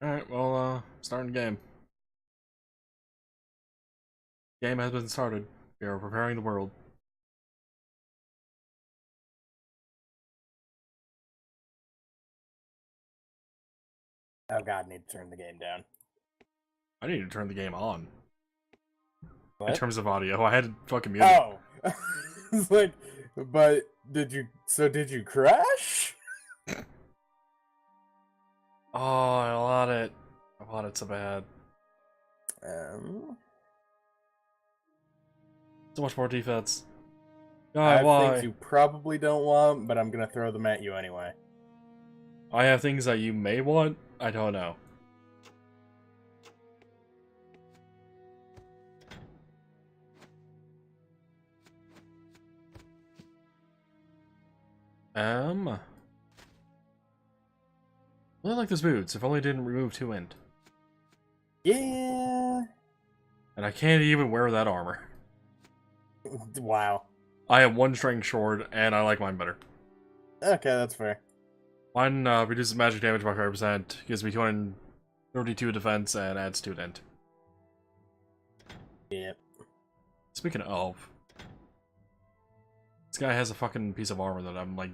Alright, well, starting the game. Game has been started. We are preparing the world. Oh god, I need to turn the game down. I need to turn the game on. In What? terms of audio, I had to fucking mute it. Oh! It's like, but did you crash? Oh, I want it. I want it so bad. Um, So much more defense. I God, have things why? you probably don't want, but I'm gonna throw them at you anyway. I have things that you may want. I don't know. I really like those boots. If only it didn't remove 2 int. Yeah. And I can't even wear that armor. Wow. I am 1 strength short, and I like mine better. Okay, that's fair. Mine reduces magic damage by 5%, gives me 232 defense, and adds 2 int. Yep. Speaking of, this guy has a fucking piece of armor that I'm like,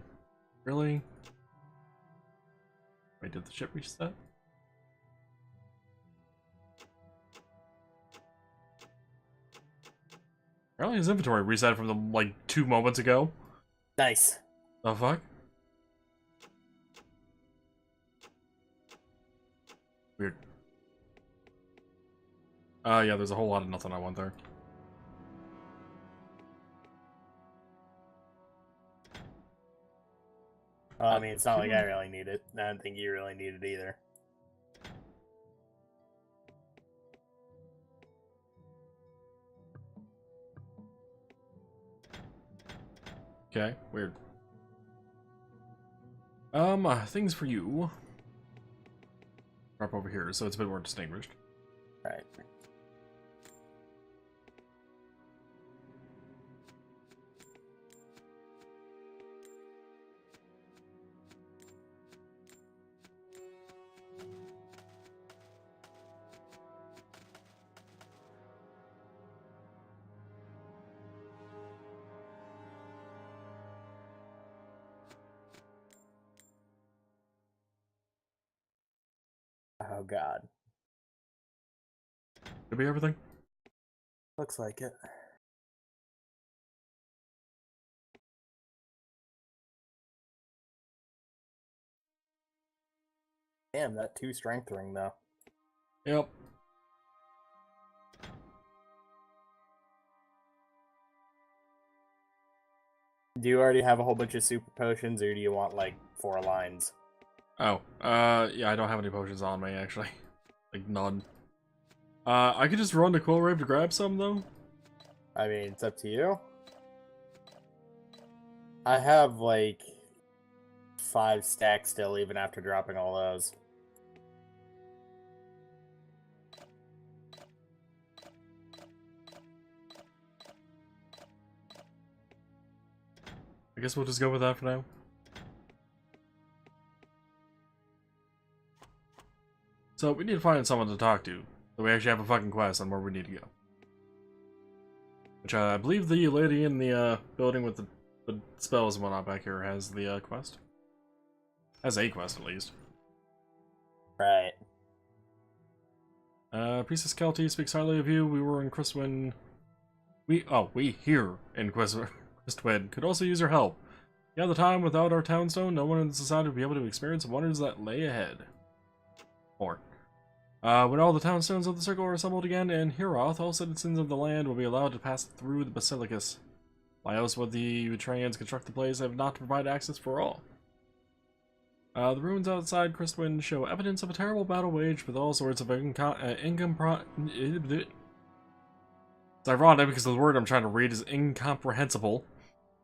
really? Wait, did the ship reach that? Apparently his inventory reset from the, like, 2 moments ago. Nice. The fuck? Weird. Yeah, there's a whole lot of nothing I want there. Well, I mean, it's not like I really need it. I don't think you really need it either. Okay, weird. Things for you. Drop over here, so it's a bit more distinguished. Right. Oh god. Should be everything? Looks like it. Damn, that 2 strength ring though. Yep. Do you already have a whole bunch of super potions, or do you want like 4 lines? Oh, yeah, I don't have any potions on me, actually. Like, none. I could just run to Quill Rave to grab some, though. I mean, it's up to you. I have like 5 stacks still, even after dropping all those. I guess we'll just go with that for now. So, we need to find someone to talk to. So we actually have a fucking quest on where we need to go. Which, I believe the lady in the, building with the spells and whatnot back here has the, quest. Has a quest, at least. Right. Priestess Kelty speaks highly of you. We were in Crystwyn. We here in Crystwyn could also use your help. Yeah, the time without our townstone, no one in the society would be able to experience the wonders that lay ahead. Or, when all the townstones of the circle are assembled again in Heroth, all citizens of the land will be allowed to pass through the basilicus. Why else would the Betrayans construct the place if not to provide access for all? The ruins outside Crystwyn show evidence of a terrible battle waged with all sorts of It's ironic because the word I'm trying to read is incomprehensible.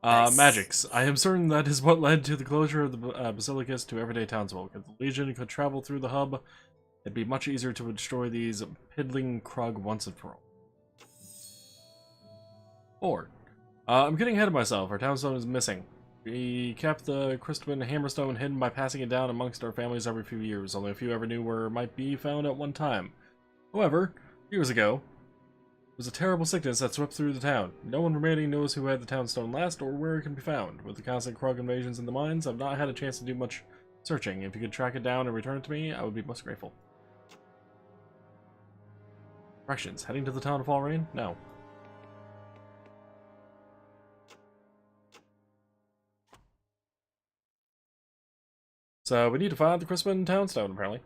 Nice. Magics. I am certain that is what led to the closure of the basilicus to everyday townsfolk. If the Legion could travel through the hub, it'd be much easier to destroy these piddling Krug once and for all. Or, I'm getting ahead of myself. Our townstone is missing. We kept the crystalline hammerstone hidden by passing it down amongst our families every few years. Only a few ever knew where it might be found at one time. However, years ago, it was a terrible sickness that swept through the town. No one remaining knows who had the townstone last or where it can be found. With the constant Krug invasions in the mines, I've not had a chance to do much searching. If you could track it down and return it to me, I would be most grateful. Directions. Heading to the town of Fall Rain? No. So, we need to find the Crispin Townstone, apparently.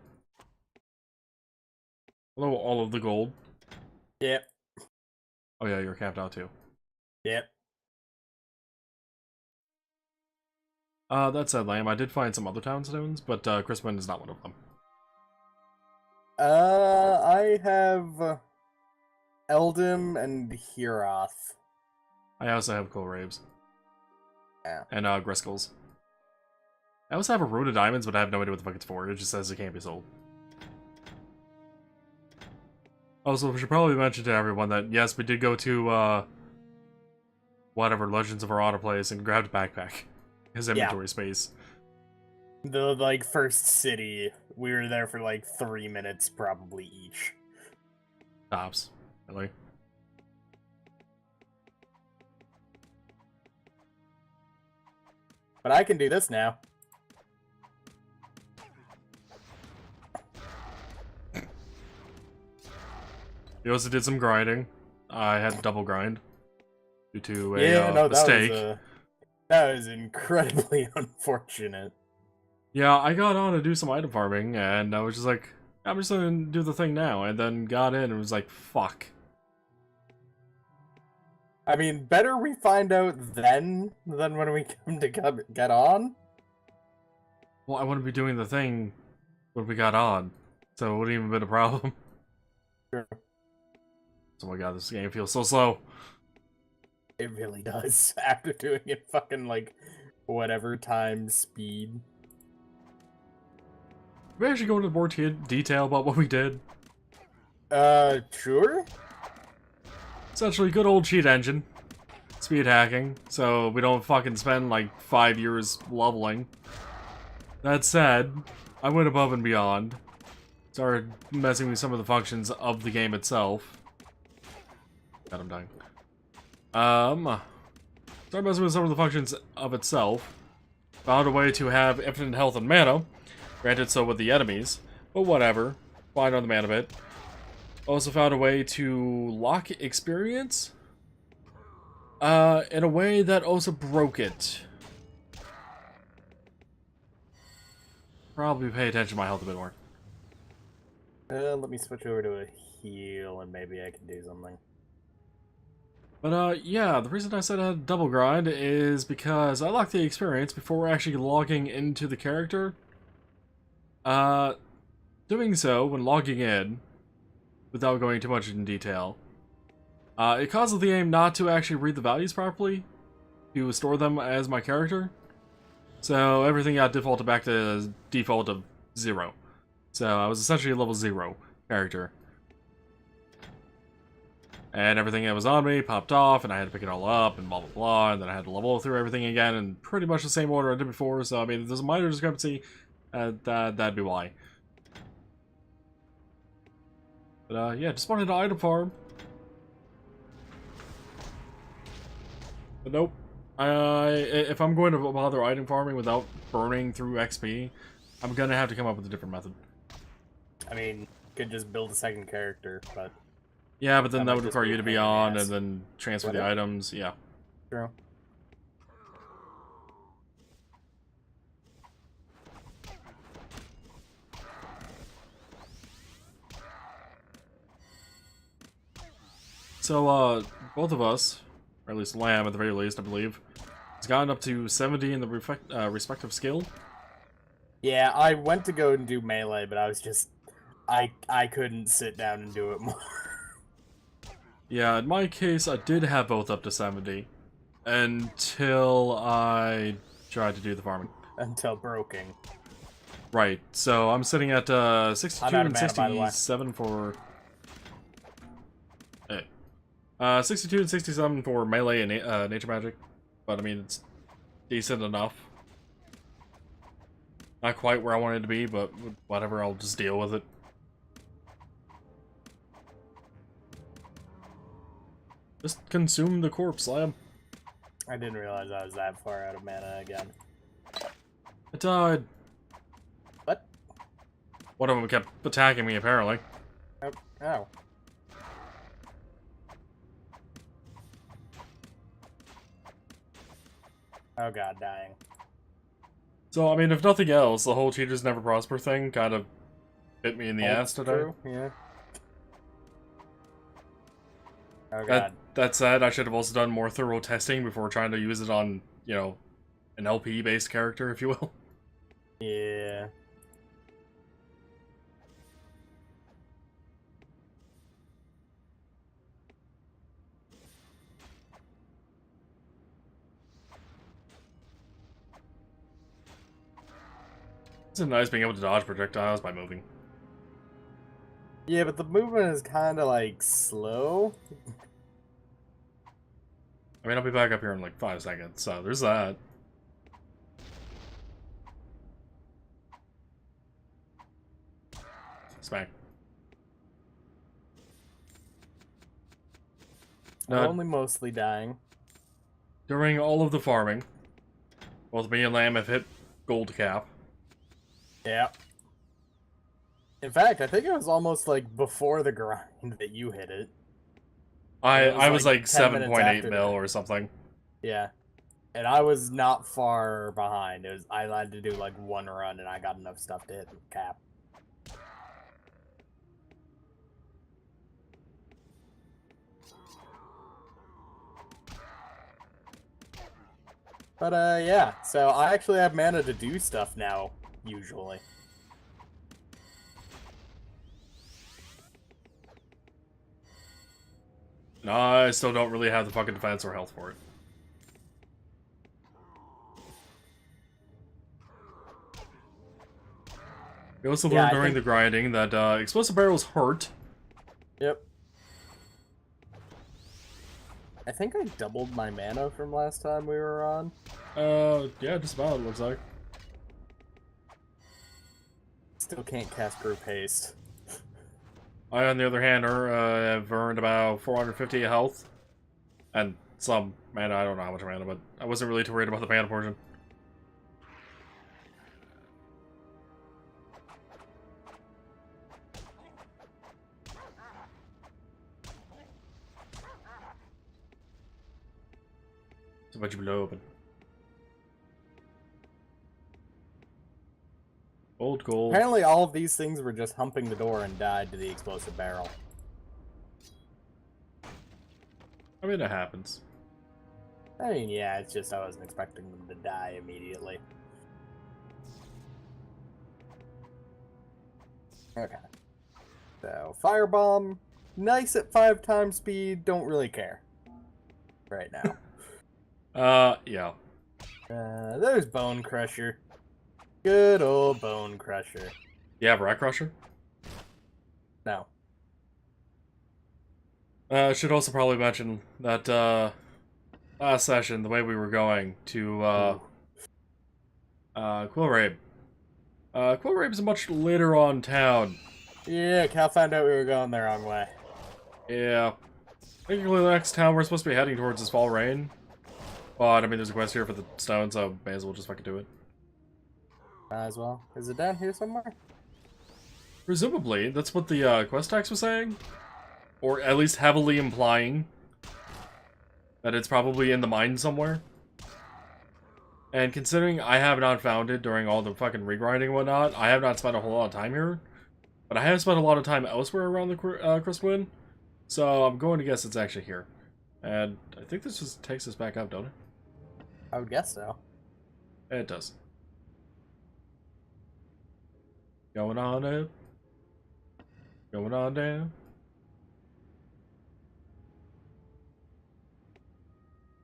Hello, all of the gold. Yep. Oh yeah, you're capped out too. Yep. That said, Lamb, I did find some other townstones, but Crispin is not one of them. I have Eldom and Heroth. I also have Kohlraves. Yeah. And Griskel's. I also have a Road of Diamonds, but I have no idea what the fuck it's for. It just says it can't be sold. Also, we should probably mention to everyone that, yes, we did go to, whatever, Legends of Arata place and grabbed a backpack. His inventory space. The, like, first city, we were there for, like, 3 minutes, probably, each. Tops. Really? But I can do this now. We also did some grinding. I had double grind due to a mistake. That was incredibly unfortunate. Yeah, I got on to do some item farming, and I was just like, I'm just gonna do the thing now, and then got in and was like, fuck. I mean, better we find out then than when we come to get on. Well, I wouldn't be doing the thing when we got on, so it wouldn't even been a problem. Sure. Oh my god, this game feels so slow. It really does, after doing it fucking, like, whatever time speed. Did we actually go into more detail about what we did? Sure? Essentially, good old cheat engine. Speed hacking, so we don't fucking spend, like, 5 years leveling. That said, I went above and beyond. Started messing with some of the functions of the game itself. God, I'm dying. Started messing with some of the functions of itself. Found a way to have infinite health and mana. Granted, so with the enemies. But whatever. Fine on the mana bit. Also found a way to lock experience. In a way that also broke it. Probably pay attention to my health a bit more. Let me switch over to a heal and maybe I can do something. But, yeah, the reason I said I had double grind is because I locked the experience before actually logging into the character. Doing so, when logging in, without going too much in detail, it causes the game not to actually read the values properly, to store them as my character. So everything got defaulted back to default of 0. So I was essentially a level 0 character. And everything that was on me popped off, and I had to pick it all up, and blah blah blah, and then I had to level through everything again in pretty much the same order I did before, so I mean, if there's a minor discrepancy, that'd be why. But yeah, just wanted to item farm. But nope. If I'm going to bother item farming without burning through XP, I'm gonna have to come up with a different method. I mean, you could just build a second character, but... Yeah, but then that would require you to be on and then transfer the Whatever. items, yeah. True. So, both of us, or at least Lamb at the very least, I believe, has gotten up to 70 in the respective skill. Yeah, I went to go and do melee, but I was just... I couldn't sit down and do it more. Yeah, in my case, I did have both up to 70. Until I tried to do the farming. Until broken. Right, so I'm sitting at 62 I'm out of and mana, by the way. 67 for... Hey. 62 and 67 for melee and nature magic. But I mean, it's decent enough. Not quite where I wanted to be, but whatever, I'll just deal with it. Just consume the corpse, Lamb. I didn't realize I was that far out of mana again. I died. What? One of them kept attacking me, apparently. Oh. Oh. Oh god, dying. So, I mean, if nothing else, the whole cheaters never prosper thing kind of bit me in the ass today. True, yeah. Oh god. That said, I should have also done more thorough testing before trying to use it on, you know, an LP-based character, if you will. Yeah. It's nice being able to dodge projectiles by moving. Yeah, but the movement is kind of like slow. I mean, I'll be back up here in like 5 seconds, so there's that. Smack. I'm only mostly dying. During all of the farming, both me and Lamb have hit gold cap. Yeah. In fact, I think it was almost like before the grind that you hit it. I was like 10 minutes 7.8 after mil that. or something. Yeah. And I was not far behind. It was I had to do like one run and I got enough stuff to hit the cap. But yeah, so I actually have mana to do stuff now, usually. No, I still don't really have the fucking defense or health for it. We also learned during the grinding that explosive barrels hurt. Yep. I think I doubled my mana from last time we were on. Yeah, just about, it looks like. Still can't cast group haste. I, on the other hand, have earned about 450 health. And some mana, I don't know how much mana, but I wasn't really too worried about the mana portion. So much below open. Old gold. Apparently all of these things were just humping the door and died to the explosive barrel. I mean, it happens. I mean, yeah, it's just I wasn't expecting them to die immediately. Okay. So, Firebomb, nice at 5 times speed, don't really care. Right now. Yeah. There's Bone Crusher. Good old Bone Crusher. You have Rat Crusher? No. Should also probably mention that, last session, the way we were going to, Quill Rabe. Quill Rabe's much later on town. Yeah, Cal found out we were going the wrong way. Yeah. Technically, the next town we're supposed to be heading towards is Fall Rain. But, I mean, there's a quest here for the stone, so may as well just fucking do it. Might as well. Is it down here somewhere? Presumably, that's what the, quest text was saying. Or at least heavily implying that it's probably in the mine somewhere. And considering I have not found it during all the fucking regrinding and whatnot, I have not spent a whole lot of time here. But I have spent a lot of time elsewhere around the Crystwind, so I'm going to guess it's actually here. And I think this just takes us back up, don't it? I would guess so. It does. Going on up. Going on down.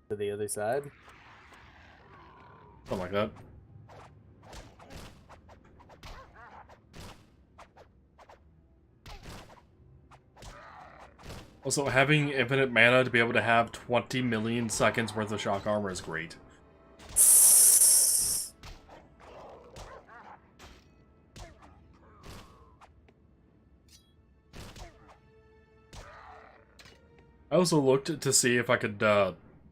To the other side. Something like that. Also, having infinite mana to be able to have 20 million seconds worth of shock armor is great. I also looked to see if I could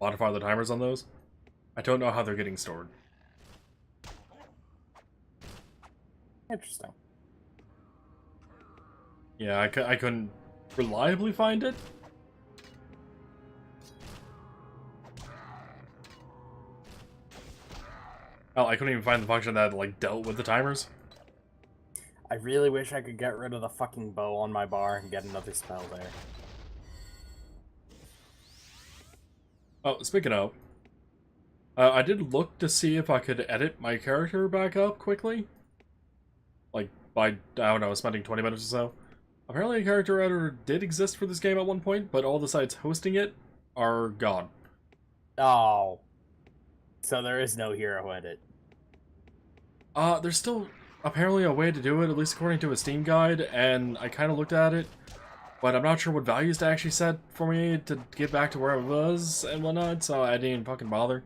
modify the timers on those. I don't know how they're getting stored. Interesting. Yeah, I couldn't reliably find it. Oh, I couldn't even find the function that like dealt with the timers. I really wish I could get rid of the fucking bow on my bar and get another spell there. Oh, speaking of, I did look to see if I could edit my character back up quickly. Like, by, I don't know, spending 20 minutes or so. Apparently a character editor did exist for this game at one point, but all the sites hosting it are gone. Oh. So there is no hero edit. There's still apparently a way to do it, at least according to a Steam guide, and I kind of looked at it, but I'm not sure what values to actually set for me to get back to where I was and whatnot, so I didn't even fucking bother.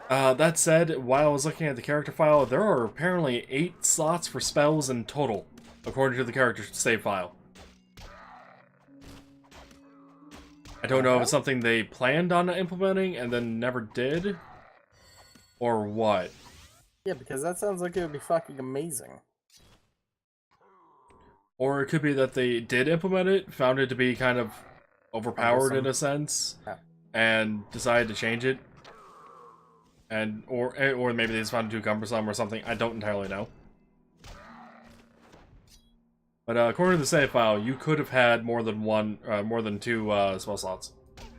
That said, while I was looking at the character file, there are apparently 8 slots for spells in total, according to the character save file. I don't know if it's something they planned on implementing and then never did, or what. Yeah, because that sounds like it would be fucking amazing. Or it could be that they did implement it, found it to be kind of overpowered in a sense, and decided to change it. And or maybe they just found it too cumbersome or something. I don't entirely know. But according to the save file, you could have had more than 2 spell slots.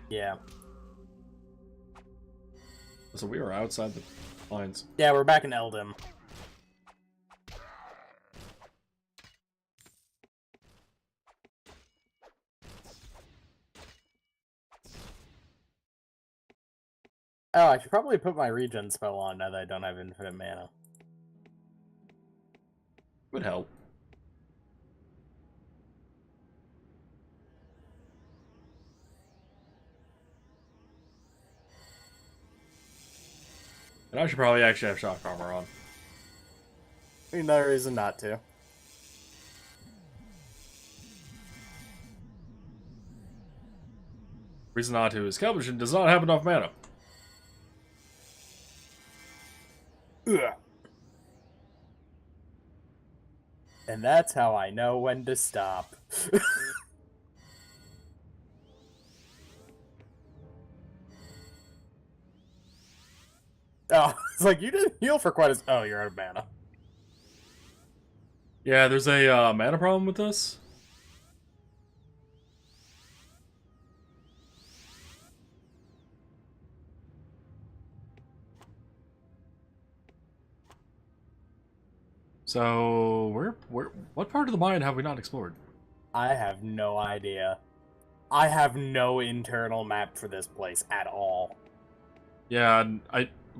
Yeah. So we are outside the lines. Yeah, we're back in Eldem. Oh, I should probably put my regen spell on now that I don't have infinite mana. Would help. And I should probably actually have shock armor on. I mean, no reason not to. Reason not to is Kelvision does not have enough mana. Ugh. And that's how I know when to stop. Oh, it's like, you didn't heal for quite as... Oh, you're out of mana. Yeah, there's a mana problem with this. So, what part of the mine have we not explored? I have no idea. I have no internal map for this place at all. Yeah,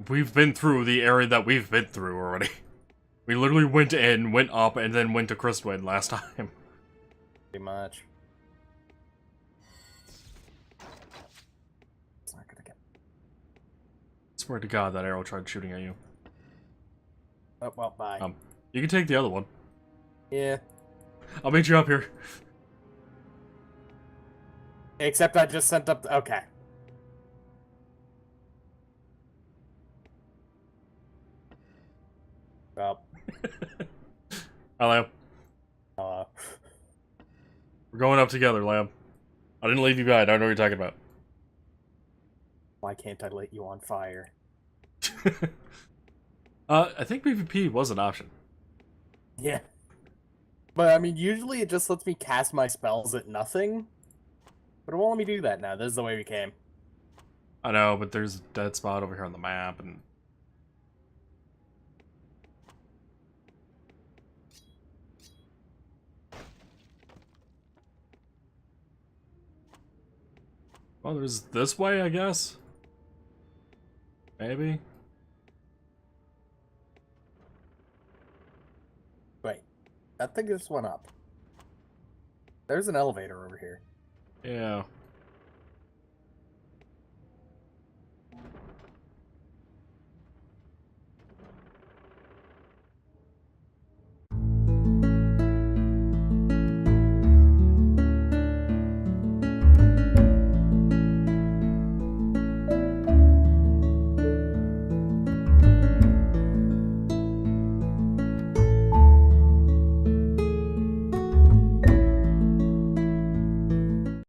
we've been through the area that we've been through already. We literally went in, went up, and then went to Crystwind last time. Pretty much. It's not gonna get... Swear to God, that arrow tried shooting at you. Oh, well, bye. You can take the other one. Yeah. I'll meet you up here. Except I just sent up... Okay. Well. Hi, Lamb. Hello. We're going up together, Lamb. I didn't leave you behind. I don't know what you're talking about. Why can't I light you on fire? I think PvP was an option. Yeah. But, I mean, usually it just lets me cast my spells at nothing. But it won't let me do that now. This is the way we came. I know, but there's a dead spot over here on the map, and... Well, there's this way, I guess? Maybe? Wait. I think this went up. There's an elevator over here. Yeah.